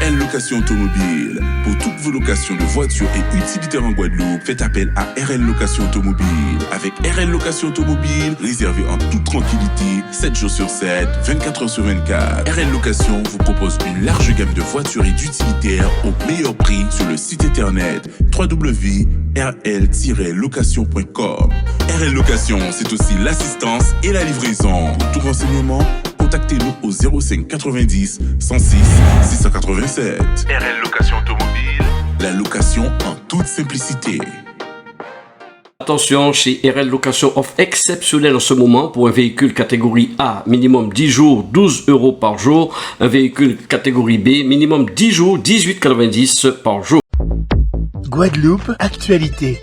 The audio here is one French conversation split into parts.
RL Location Automobile. Pour toutes vos locations de voitures et utilitaires en Guadeloupe, faites appel à RL Location Automobile. Avec RL Location Automobile, réservez en toute tranquillité, 7 jours sur 7, 24 heures sur 24. RL Location vous propose une large gamme de voitures et d'utilitaires au meilleur prix sur le site internet www.rl-location.com. RL Location, c'est aussi l'assistance et la livraison. Pour tout renseignement, contactez-nous au 05 90 106 687. RL Location Automobile, la location en toute simplicité. Attention, chez RL Location offre exceptionnelle en ce moment pour un véhicule catégorie A, minimum 10 jours, 12 € par jour. Un véhicule catégorie B, minimum 10 jours, 18,90 par jour. Guadeloupe, actualité.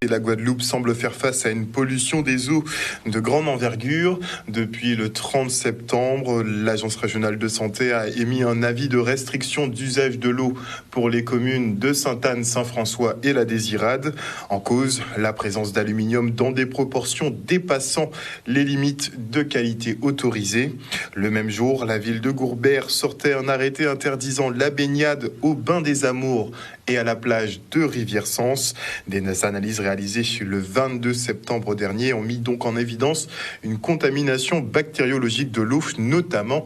La Guadeloupe semble faire face à une pollution des eaux de grande envergure. Depuis le 30 septembre, l'Agence régionale de santé a émis un avis de restriction d'usage de l'eau pour les communes de Sainte-Anne, Saint-François et la Désirade. En cause, la présence d'aluminium dans des proportions dépassant les limites de qualité autorisées. Le même jour, la ville de Gourbert sortait un arrêté interdisant la baignade au Bain des Amours et à la plage de Rivière-Sens. Des analyses réalisées le 22 septembre dernier ont mis donc en évidence une contamination bactériologique de l'eau, notamment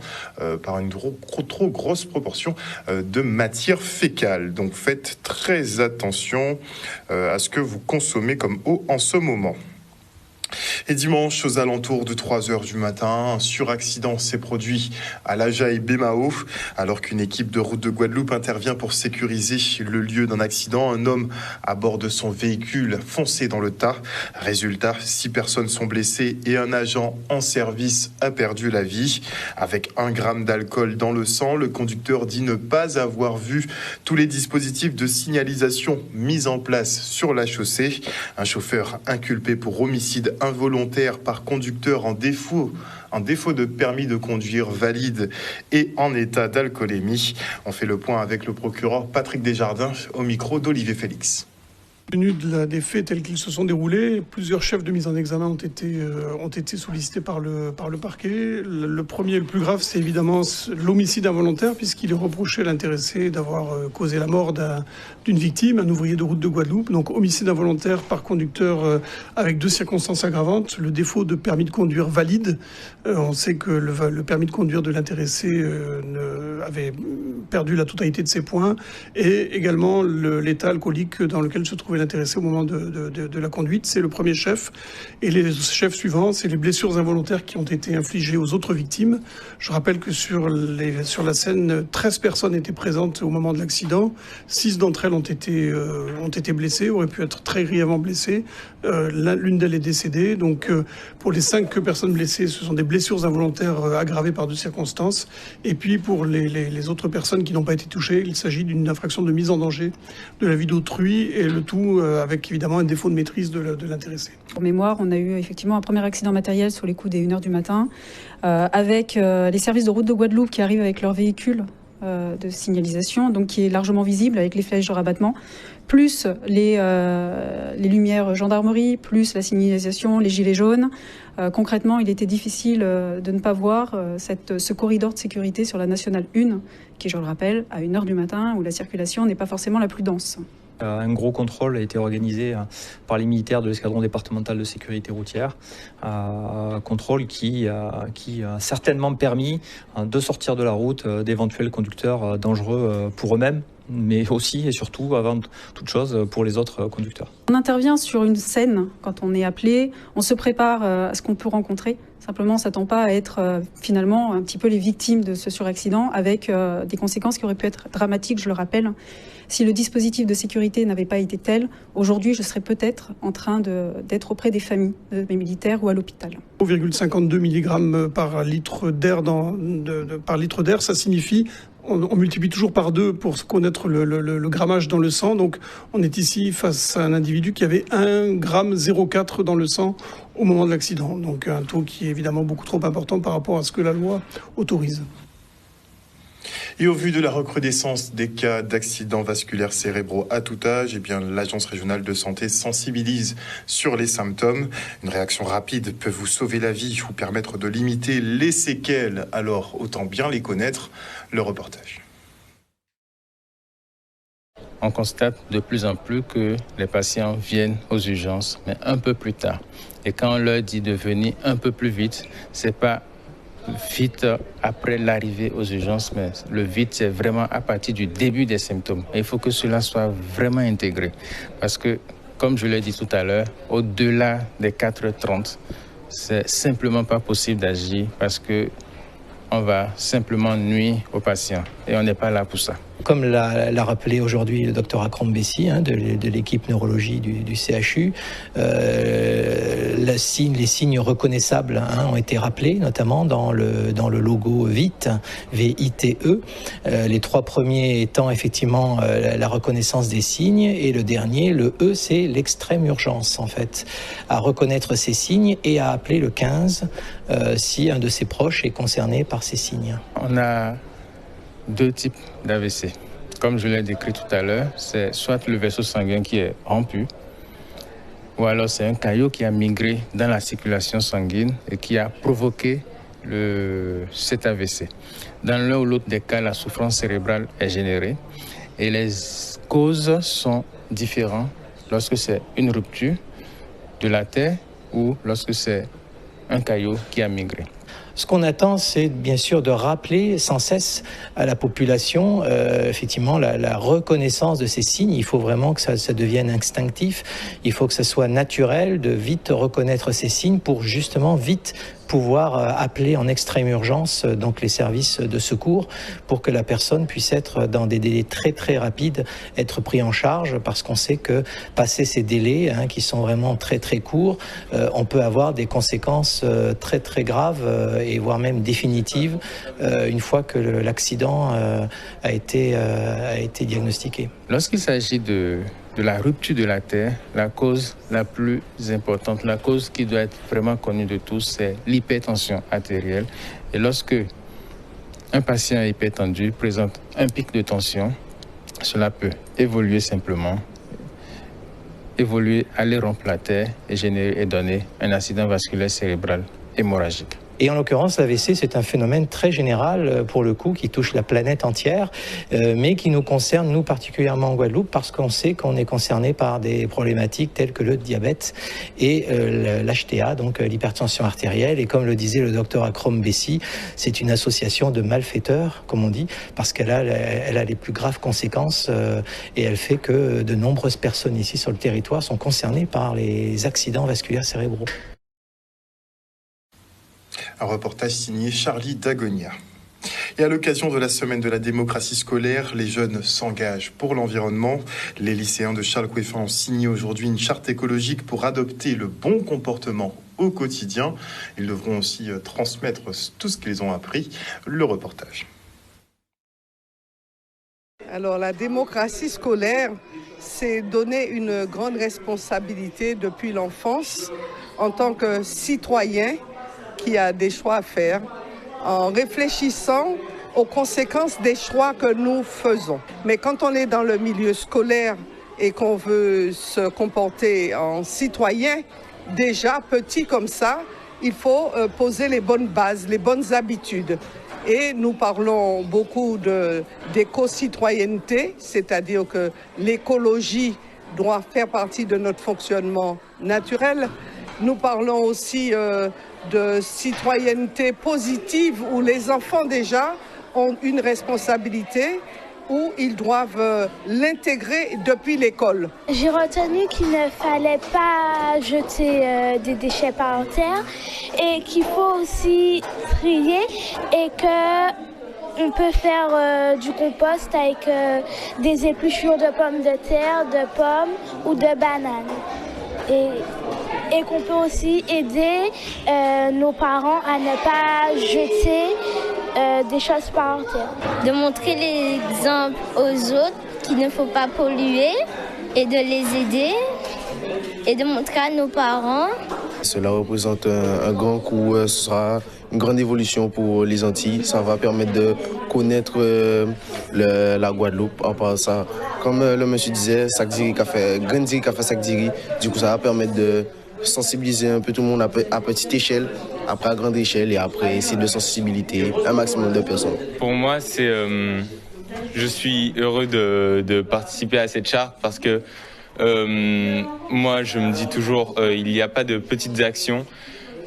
par une trop grosse proportion de matière fécale. Donc faites très attention à ce que vous consommez comme eau en ce moment. Et dimanche, aux alentours de 3h du matin, un suraccident s'est produit à l'Ajaï-Bémao. Alors qu'une équipe de route de Guadeloupe intervient pour sécuriser le lieu d'un accident, un homme à bord de son véhicule foncé dans le tas. Résultat, 6 personnes sont blessées et un agent en service a perdu la vie. Avec 1 gramme d'alcool dans le sang, le conducteur dit ne pas avoir vu tous les dispositifs de signalisation mis en place sur la chaussée. Un chauffeur inculpé pour homicide involontaire par conducteur en défaut de permis de conduire valide et en état d'alcoolémie. On fait le point avec le procureur Patrick Desjardins au micro d'Olivier Félix. Compte tenu des faits tels qu'ils se sont déroulés, plusieurs chefs de mise en examen ont été sollicités par le parquet. Le premier et le plus grave, c'est évidemment l'homicide involontaire, puisqu'il est reproché à l'intéressé d'avoir causé la mort d'une victime, un ouvrier de route de Guadeloupe. Donc homicide involontaire par conducteur avec 2 circonstances aggravantes. Le défaut de permis de conduire valide. On sait que le permis de conduire de l'intéressé avait perdu la totalité de ses points. Et également l'état alcoolique dans lequel se trouvait l'intéressé au moment de la conduite. C'est le premier chef. Et les chefs suivants, c'est les blessures involontaires qui ont été infligées aux autres victimes. Je rappelle que sur la scène, 13 personnes étaient présentes au moment de l'accident. 6 d'entre elles ont été blessées, auraient pu être très grièvement blessées. L'une d'elles est décédée. Donc pour les 5 personnes blessées, ce sont des blessures involontaires aggravées par 2 circonstances. Et puis pour les autres personnes qui n'ont pas été touchées, il s'agit d'une infraction de mise en danger de la vie d'autrui, et le tout avec évidemment un défaut de maîtrise de l'intéressé. Pour mémoire, on a eu effectivement un premier accident matériel sur les coups des 1h du matin avec les services de route de Guadeloupe qui arrivent avec leur véhicule de signalisation, donc qui est largement visible avec les flèches de rabattement, plus les lumières gendarmerie, plus la signalisation, les gilets jaunes. Concrètement, il était difficile de ne pas voir ce corridor de sécurité sur la Nationale 1, qui, je le rappelle, à 1h du matin, où la circulation n'est pas forcément la plus dense. Un gros contrôle a été organisé par les militaires de l'escadron départemental de sécurité routière. Contrôle qui a certainement permis de sortir de la route d'éventuels conducteurs dangereux pour eux-mêmes, mais aussi et surtout, avant toute chose, pour les autres conducteurs. On intervient sur une scène quand on est appelé, on se prépare à ce qu'on peut rencontrer. Simplement, on ne s'attend pas à être finalement un petit peu les victimes de ce suraccident, avec des conséquences qui auraient pu être dramatiques, je le rappelle. Si le dispositif de sécurité n'avait pas été tel, aujourd'hui, je serais peut-être en train d'être auprès des familles de mes militaires ou à l'hôpital. 0,52 mg par litre d'air, ça signifie on multiplie toujours par 2 pour connaître le grammage dans le sang. Donc on est ici face à un individu qui avait 1,04 g dans le sang au moment de l'accident. Donc un taux qui est évidemment beaucoup trop important par rapport à ce que la loi autorise. Et au vu de la recrudescence des cas d'accidents vasculaires cérébraux à tout âge, l'Agence régionale de santé sensibilise sur les symptômes. Une réaction rapide peut vous sauver la vie ou permettre de limiter les séquelles. Alors, autant bien les connaître. Le reportage. on constate de plus en plus que les patients viennent aux urgences, mais un peu plus tard. Et quand on leur dit de venir un peu plus vite, c'est pas vite après l'arrivée aux urgences, mais le vite, c'est vraiment à partir du début des symptômes. Et il faut que cela soit vraiment intégré. Parce que, comme je l'ai dit tout à l'heure, au-delà des 4h30, c'est simplement pas possible d'agir parce que on va simplement nuire aux patients et on n'est pas là pour ça. Comme l'a rappelé aujourd'hui le docteur Akrom Bessi de l'équipe neurologie du CHU, les signes reconnaissables ont été rappelés, notamment dans le logo VITE, V-I-T-E. Les 3 premiers étant effectivement la reconnaissance des signes, et le dernier, le E, c'est l'extrême urgence en fait, à reconnaître ces signes et à appeler le 15 si un de ses proches est concerné par ces signes. On a 2 types d'AVC. Comme je l'ai décrit tout à l'heure, c'est soit le vaisseau sanguin qui est rompu, ou alors c'est un caillot qui a migré dans la circulation sanguine et qui a provoqué cet AVC. Dans l'un ou l'autre des cas, la souffrance cérébrale est générée et les causes sont différentes lorsque c'est une rupture de l'artère ou lorsque c'est un caillot qui a migré. Ce qu'on attend, c'est bien sûr de rappeler sans cesse à la population effectivement la reconnaissance de ces signes. Il faut vraiment que ça devienne instinctif. Il faut que ça soit naturel de vite reconnaître ces signes pour justement vite pouvoir appeler en extrême urgence donc les services de secours pour que la personne puisse être dans des délais très très rapides, être pris en charge, parce qu'on sait que passé ces délais qui sont vraiment très très courts, on peut avoir des conséquences très très graves et voire même définitives une fois que l'accident a été diagnostiqué. Lorsqu'il s'agit de la rupture de l'artère, la cause la plus importante, la cause qui doit être vraiment connue de tous, c'est l'hypertension artérielle. Et lorsque un patient hypertendu présente un pic de tension, cela peut évoluer simplement, aller rompre l'artère et donner un accident vasculaire cérébral hémorragique. Et en l'occurrence, l'AVC, c'est un phénomène très général, pour le coup, qui touche la planète entière, mais qui nous concerne, nous, particulièrement en Guadeloupe, parce qu'on sait qu'on est concerné par des problématiques telles que le diabète et l'HTA, donc l'hypertension artérielle. Et comme le disait le docteur Akrom Bessi, c'est une association de malfaiteurs, comme on dit, parce qu'elle a les plus graves conséquences et elle fait que de nombreuses personnes ici sur le territoire sont concernées par les accidents vasculaires cérébraux. Un reportage signé Charlie Dagonia. Et à l'occasion de la semaine de la démocratie scolaire, les jeunes s'engagent pour l'environnement. Les lycéens de Charles-Coueffin ont signé aujourd'hui une charte écologique pour adopter le bon comportement au quotidien. Ils devront aussi transmettre tout ce qu'ils ont appris. Le reportage. Alors la démocratie scolaire, c'est donner une grande responsabilité depuis l'enfance en tant que citoyen qui a des choix à faire, en réfléchissant aux conséquences des choix que nous faisons. Mais quand on est dans le milieu scolaire et qu'on veut se comporter en citoyen, déjà petit comme ça, il faut poser les bonnes bases, les bonnes habitudes. Et nous parlons beaucoup d'éco-citoyenneté, c'est-à-dire que l'écologie doit faire partie de notre fonctionnement naturel. Nous parlons aussi de citoyenneté positive où les enfants déjà ont une responsabilité où ils doivent l'intégrer depuis l'école. J'ai retenu qu'il ne fallait pas jeter des déchets par terre et qu'il faut aussi trier et qu'on peut faire du compost avec des épluchures de pommes de terre, de pommes ou de bananes. Et qu'on peut aussi aider nos parents à ne pas jeter des choses par terre. De montrer l'exemple aux autres qu'il ne faut pas polluer et de les aider et de montrer à nos parents. Cela représente un grand coup, ce sera une grande évolution pour les Antilles. Ça va permettre de connaître la Guadeloupe. En part ça, comme le monsieur disait, Sakdiri a fait Grandiri qui a fait Sakdiri. Du coup, ça va permettre de sensibiliser un peu tout le monde à petite échelle, après à grande échelle et après essayer de sensibiliser un maximum de personnes. Pour moi, c'est Je suis heureux de participer à cette charte parce que moi, je me dis toujours, il n'y a pas de petites actions.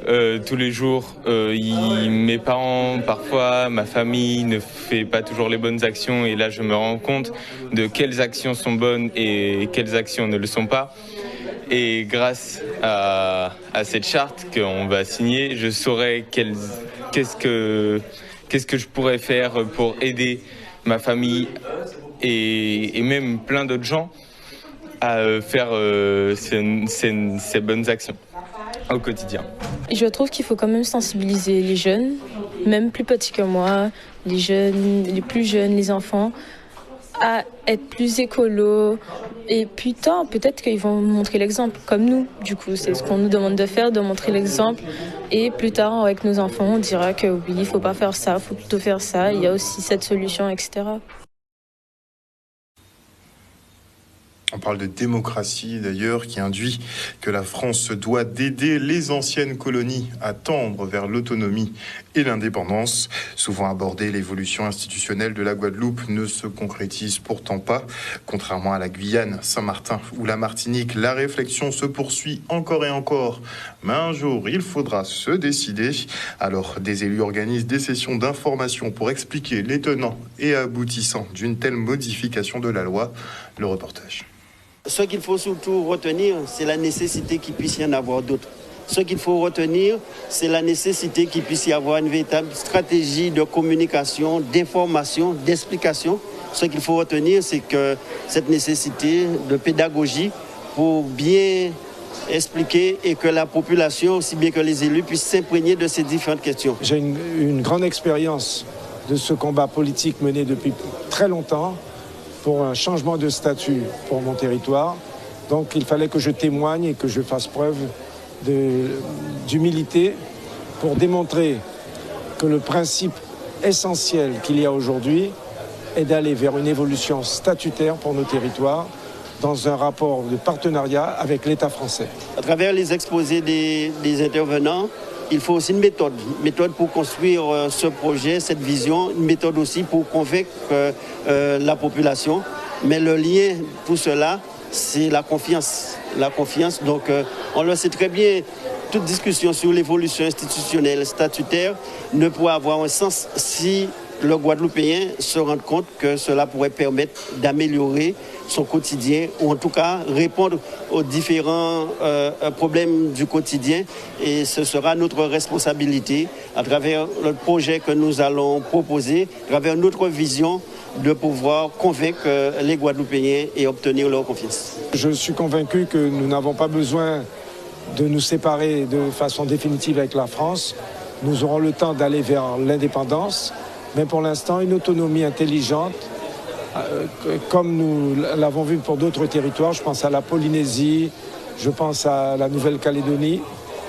Tous les jours, mes parents, parfois, ma famille ne fait pas toujours les bonnes actions et là, je me rends compte de quelles actions sont bonnes et quelles actions ne le sont pas. Et grâce à cette charte qu'on va signer, je saurai qu'est-ce que je pourrais faire pour aider ma famille et même plein d'autres gens à faire ces bonnes actions au quotidien. Je trouve qu'il faut quand même sensibiliser les jeunes, même plus petits que moi, les jeunes, les plus jeunes, les enfants, à être plus écolo. Et plus tard, peut-être qu'ils vont montrer l'exemple, comme nous. Du coup, c'est ce qu'on nous demande de faire, de montrer l'exemple. Et plus tard, avec nos enfants, on dira que oui, il ne faut pas faire ça, il faut plutôt faire ça. Il y a aussi cette solution, etc. On parle de démocratie d'ailleurs, qui induit que la France se doit d'aider les anciennes colonies à tendre vers l'autonomie et l'indépendance. Souvent abordée, l'évolution institutionnelle de la Guadeloupe ne se concrétise pourtant pas. Contrairement à la Guyane, Saint-Martin ou la Martinique, la réflexion se poursuit encore et encore. Mais un jour, il faudra se décider. Alors, des élus organisent des sessions d'information pour expliquer les tenants et aboutissants d'une telle modification de la loi. Le reportage. Ce qu'il faut surtout retenir, c'est la nécessité qu'il puisse y en avoir d'autres. Ce qu'il faut retenir, c'est la nécessité qu'il puisse y avoir une véritable stratégie de communication, d'information, d'explication. Ce qu'il faut retenir, c'est que cette nécessité de pédagogie pour bien expliquer et que la population, aussi bien que les élus, puissent s'imprégner de ces différentes questions. J'ai une grande expérience de ce combat politique mené depuis très longtemps pour un changement de statut pour mon territoire. Donc il fallait que je témoigne et que je fasse preuve d'humilité pour démontrer que le principe essentiel qu'il y a aujourd'hui est d'aller vers une évolution statutaire pour nos territoires dans un rapport de partenariat avec l'État français. À travers les exposés des intervenants, il faut aussi une méthode pour construire ce projet, cette vision, une méthode aussi pour convaincre la population. Mais le lien, tout cela, c'est la confiance. La confiance, donc on le sait très bien, toute discussion sur l'évolution institutionnelle, statutaire, ne pourra avoir un sens si le Guadeloupéen se rend compte que cela pourrait permettre d'améliorer son quotidien ou en tout cas répondre aux différents problèmes du quotidien. Et ce sera notre responsabilité à travers le projet que nous allons proposer, à travers notre vision de pouvoir convaincre les Guadeloupéens et obtenir leur confiance. Je suis convaincu que nous n'avons pas besoin de nous séparer de façon définitive avec la France. Nous aurons le temps d'aller vers l'indépendance. Mais pour l'instant, une autonomie intelligente, comme nous l'avons vu pour d'autres territoires, je pense à la Polynésie, je pense à la Nouvelle-Calédonie,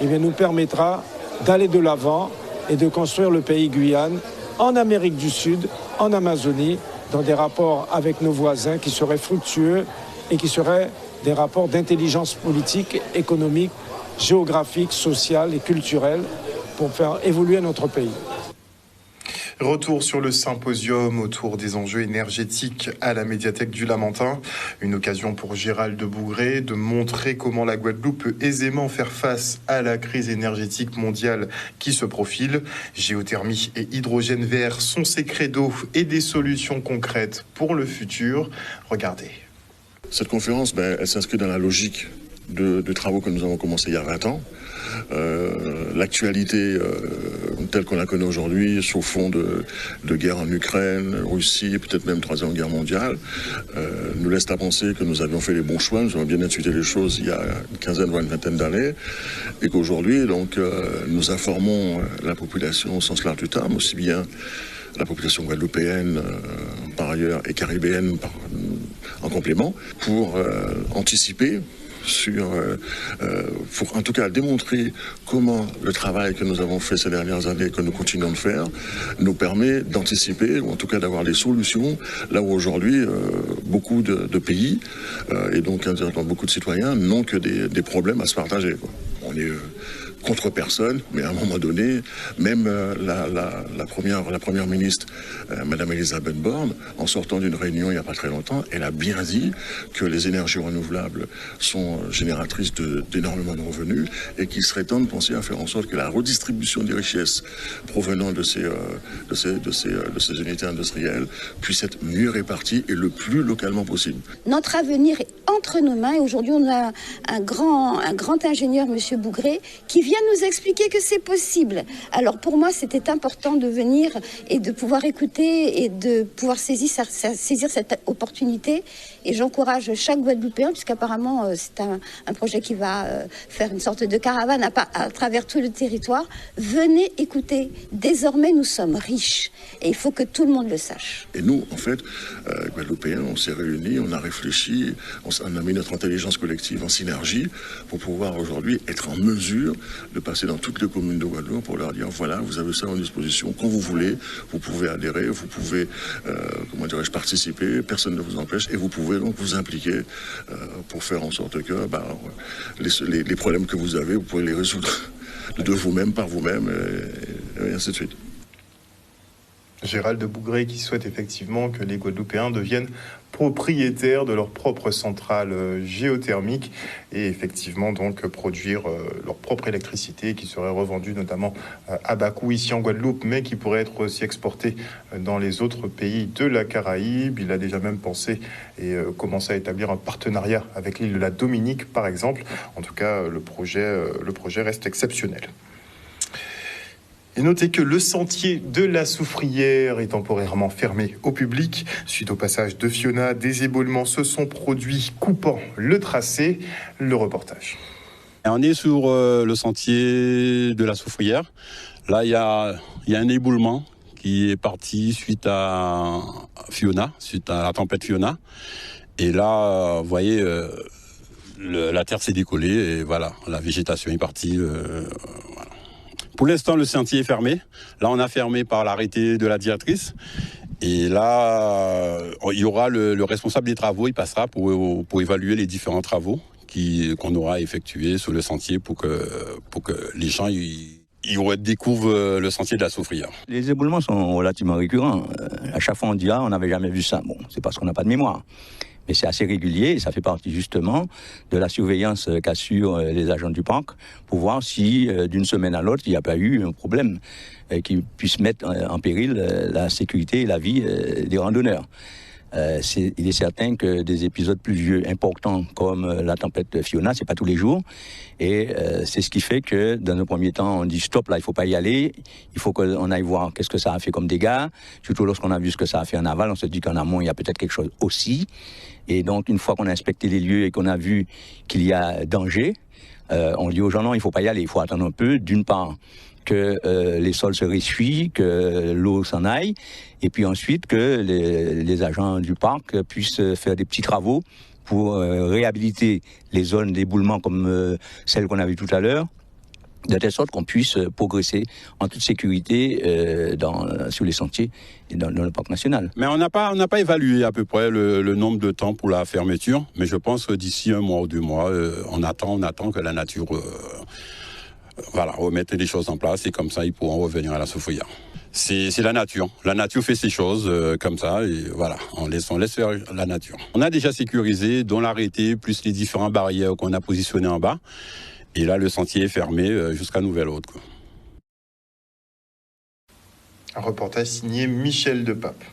nous permettra d'aller de l'avant et de construire le pays Guyane en Amérique du Sud, en Amazonie, dans des rapports avec nos voisins qui seraient fructueux et qui seraient des rapports d'intelligence politique, économique, géographique, sociale et culturelle pour faire évoluer notre pays. Retour sur le symposium autour des enjeux énergétiques à la médiathèque du Lamentin. Une occasion pour Gérald de Bougré de montrer comment la Guadeloupe peut aisément faire face à la crise énergétique mondiale qui se profile. Géothermie et hydrogène vert sont ses credos et des solutions concrètes pour le futur. Regardez. Cette conférence, elle s'inscrit dans la logique de travaux que nous avons commencé il y a 20 ans. L'actualité telle qu'on la connaît aujourd'hui, sur fond de guerre en Ukraine, Russie et peut-être même Troisième Guerre mondiale, nous laisse à penser que nous avions fait les bons choix, nous avons bien étudié les choses il y a une quinzaine, voire une vingtaine d'années, et qu'aujourd'hui, donc, nous informons la population au sens large du terme, aussi bien la population guadeloupéenne par ailleurs et caribéenne en complément, pour anticiper pour en tout cas démontrer comment le travail que nous avons fait ces dernières années et que nous continuons de faire nous permet d'anticiper ou en tout cas d'avoir des solutions là où aujourd'hui beaucoup de pays et donc indirectement beaucoup de citoyens n'ont que des problèmes à se partager, quoi. on est contre personne, mais à un moment donné, même la première ministre, Madame Elisabeth Borne, en sortant d'une réunion il n'y a pas très longtemps, elle a bien dit que les énergies renouvelables sont génératrices d'énormément de revenus et qu'il serait temps de penser à faire en sorte que la redistribution des richesses provenant de ces unités industrielles puisse être mieux répartie et le plus localement possible. Notre avenir est entre nos mains et aujourd'hui on a un grand ingénieur, M. Bougré, qui vient nous expliquer que c'est possible. Alors pour moi c'était important de venir et de pouvoir écouter et de pouvoir saisir cette opportunité et j'encourage chaque Guadeloupéen puisqu'apparemment c'est un projet qui va faire une sorte de caravane à travers tout le territoire. Venez écouter, désormais nous sommes riches et il faut que tout le monde le sache. Et nous en fait, Guadeloupéens, on s'est réunis, on a réfléchi, on a mis notre intelligence collective en synergie pour pouvoir aujourd'hui être en mesure de passer dans toutes les communes de Guadeloupe pour leur dire voilà, vous avez ça en disposition quand vous voulez, vous pouvez adhérer, vous pouvez participer, personne ne vous empêche et vous pouvez donc vous impliquer pour faire en sorte que les problèmes que vous avez, vous pouvez les résoudre de vous-même, par vous-même et ainsi de suite. Gérald Bougré qui souhaite effectivement que les Guadeloupéens deviennent propriétaires de leur propre centrale géothermique et effectivement donc produire leur propre électricité qui serait revendue notamment à bas coût ici en Guadeloupe mais qui pourrait être aussi exportée dans les autres pays de la Caraïbe. Il a déjà même pensé et commencé à établir un partenariat avec l'île de la Dominique par exemple. En tout cas, le projet reste exceptionnel. Et notez que le sentier de la Soufrière est temporairement fermé au public. Suite au passage de Fiona, des éboulements se sont produits coupant le tracé. Le reportage. On est sur le sentier de la Soufrière. Là, il y a un éboulement qui est parti suite à Fiona, suite à la tempête Fiona. Et là, vous voyez, la terre s'est décollée et voilà, la végétation est partie. Voilà. Pour l'instant, le sentier est fermé. Là, on a fermé par l'arrêté de la directrice. Et là, il y aura le responsable des travaux, il passera pour évaluer les différents travaux qu'on aura effectués sur le sentier pour que les gens découvrent le sentier de la Soufrière. Les éboulements sont relativement récurrents. À chaque fois, on dit « Ah, on n'avait jamais vu ça ». Bon, c'est parce qu'on n'a pas de mémoire. Mais c'est assez régulier et ça fait partie justement de la surveillance qu'assurent les agents du parc pour voir si d'une semaine à l'autre il n'y a pas eu un problème qui puisse mettre en péril la sécurité et la vie des randonneurs. Il est certain que des épisodes pluvieux importants comme la tempête Fiona, c'est pas tous les jours. Et c'est ce qui fait que dans un premier temps, on dit stop, là, il faut pas y aller. Il faut qu'on aille voir qu'est-ce que ça a fait comme dégâts. Surtout lorsqu'on a vu ce que ça a fait en aval, on se dit qu'en amont, il y a peut-être quelque chose aussi. Et donc, une fois qu'on a inspecté les lieux et qu'on a vu qu'il y a danger, on dit aux gens non, il faut pas y aller. Il faut attendre un peu, d'une part, que les sols se ressuient, que l'eau s'en aille, et puis ensuite que les agents du parc puissent faire des petits travaux pour réhabiliter les zones d'éboulement comme celles qu'on a vues tout à l'heure, de telle sorte qu'on puisse progresser en toute sécurité sur les sentiers et dans le parc national. Mais on n'a pas évalué à peu près le nombre de temps pour la fermeture, mais je pense que d'ici 1 mois ou 2 mois, on attend que la nature remette des choses en place et comme ça ils pourront revenir à la Soufrière. C'est la nature. La nature fait ses choses comme ça et voilà, on laisse faire la nature. On a déjà sécurisé dans l'arrêté plus les différentes barrières qu'on a positionnées en bas. Et là, le sentier est fermé jusqu'à nouvel ordre. Un reportage signé Michel Depape.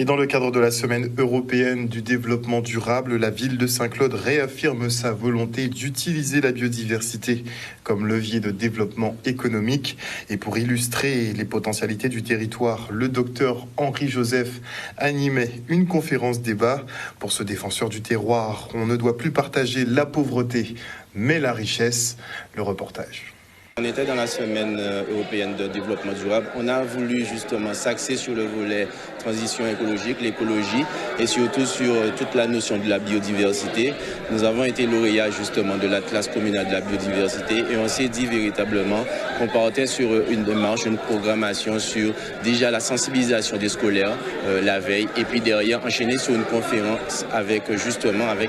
Et dans le cadre de la Semaine européenne du développement durable, la ville de Saint-Claude réaffirme sa volonté d'utiliser la biodiversité comme levier de développement économique. Et pour illustrer les potentialités du territoire, le docteur Henri Joseph animait une conférence débat. Pour ce défenseur du terroir, on ne doit plus partager la pauvreté, mais la richesse. Le reportage. On était dans la semaine européenne de développement durable. On a voulu justement s'axer sur le volet transition écologique, l'écologie et surtout sur toute la notion de la biodiversité. Nous avons été lauréats justement de l'Atlas communal de la biodiversité et on s'est dit véritablement qu'on partait sur une démarche, une programmation sur déjà la sensibilisation des scolaires la veille et puis derrière enchaîner sur une conférence avec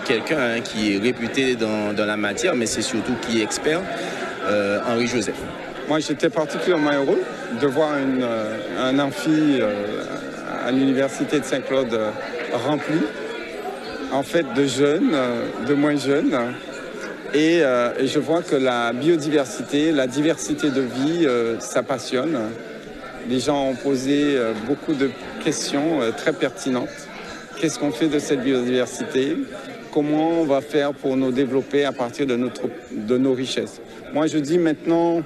quelqu'un qui est réputé dans la matière mais c'est surtout qui est expert. Henri Joseph. Moi, j'étais particulièrement heureux de voir un amphi à l'université de Saint-Claude rempli, en fait, de jeunes, de moins jeunes. Et je vois que la biodiversité, la diversité de vie, ça passionne. Les gens ont posé beaucoup de questions très pertinentes. Qu'est-ce qu'on fait de cette biodiversité? Comment on va faire pour nous développer à partir de nos richesses? Moi, je dis maintenant,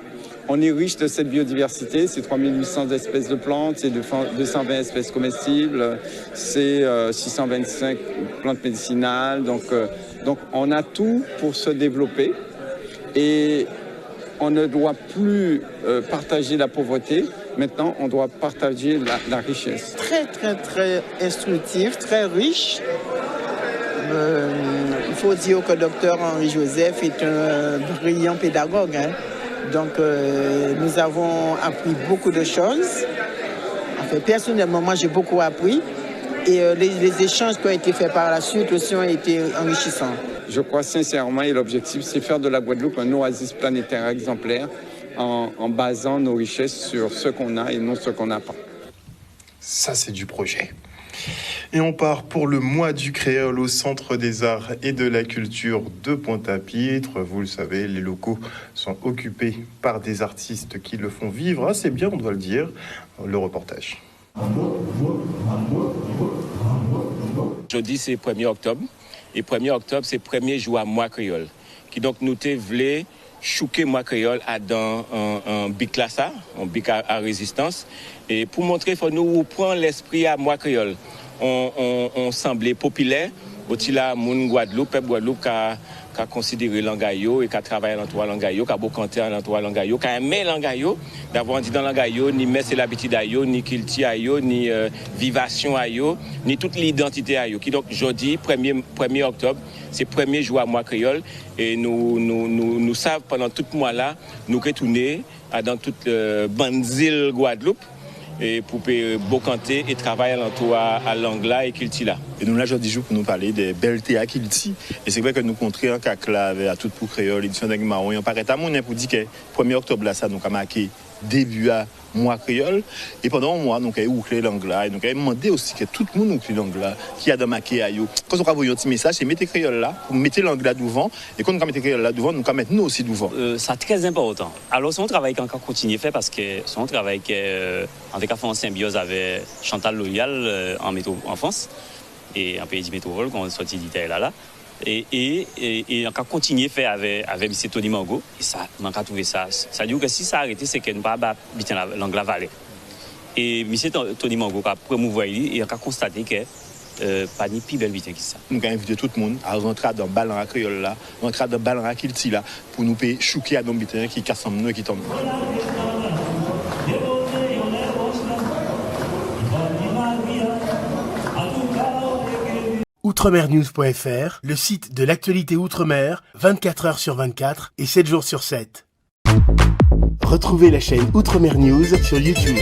on est riche de cette biodiversité. C'est 3800 espèces de plantes, c'est 220 espèces comestibles, c'est 625 plantes médicinales. Donc, on a tout pour se développer. Et on ne doit plus partager la pauvreté. Maintenant, on doit partager la richesse. Très, très, très instructif, très riche. Il faut dire que le docteur Henri Joseph est un brillant pédagogue. Donc, nous avons appris beaucoup de choses. Enfin, personnellement, moi, j'ai beaucoup appris. Et les échanges qui ont été faits par la suite aussi ont été enrichissants. Je crois sincèrement, et l'objectif, c'est faire de la Guadeloupe un oasis planétaire exemplaire en basant nos richesses sur ce qu'on a et non ce qu'on n'a pas. Ça, c'est du projet. Et on part pour le mois du créole au Centre des Arts et de la Culture de Pointe-à-Pitre. Vous le savez, les locaux sont occupés par des artistes qui le font vivre. Ah, c'est bien, on doit le dire. Le reportage. Jeudi, c'est 1er octobre. Et 1er octobre, c'est premier jour à mois créole. Qui donc nous te voulait chouquer mois créole dans un bic là ça, un bic à résistance. Et pour montrer, il faut nous prendre l'esprit à mois créole. On semblait populaire. Aussi là, mon Guadeloupe, peuple Guadeloupe qui a considéré l'angayo et qui a travaillé dans l'entourage l'angayo, qui a beaucoup canté dans l'entourage l'angayo, qui a aimé l'angayo, d'avoir dit dans l'angayo, ni mais c'est l'habitude ayo, ni culture ayo, ni vivation ayo, ni toute l'identité ayo. Qui donc jeudi 1er octobre, c'est premier jour à mois créole et nous savons pendant tout le mois là, nous retourner dans toute bande île Guadeloupe. Et pour bocanter et travailler à l'entour à l'angla et culture. Et nous là aujourd'hui jour pour nous parler des belles théâtres culture. Et c'est vrai que nous controns un cacla à tout pour créole l'édition d'un marron. On paraît à mon pour dire que 1er octobre là ça nous a marqué début à mois créole et pendant un mois nous avons ouclé l'angla et nous avons demandé aussi que tout le monde ouclé l'angla qui a dans marqué ayo. Quand on a envoyé un petit message, c'est mettez créole là, pour mettre l'angla devant et quand on a mis créole là devant, nous avons mettre nous aussi devant. C'est très important. Alors son travail qu'on continue à faire parce que son travail en tout cas fait en symbiose avec Chantal Loyal en France et en pays de métropole qu'on sorti d'Italie là. Et on a continué à faire avec M. Tony Mango. Et ça, on a trouvé ça. Ça veut dire que si ça a arrêté, c'est qu'on ne va pas habiter l'angle vallée. Et M. Tony Mango a promouvoir et on a constaté que pas ni plus belle vite que ça. Nous avons invité tout le monde à rentrer dans le ballon à créole là, rentrer dans le ballon à kilti là, pour nous payer chouquer à nos bitins qui cassent nous et qui tombent. Outremernews.fr, le site de l'actualité Outre-mer, 24 heures sur 24 et 7 jours sur 7. Retrouvez la chaîne Outremer News sur YouTube.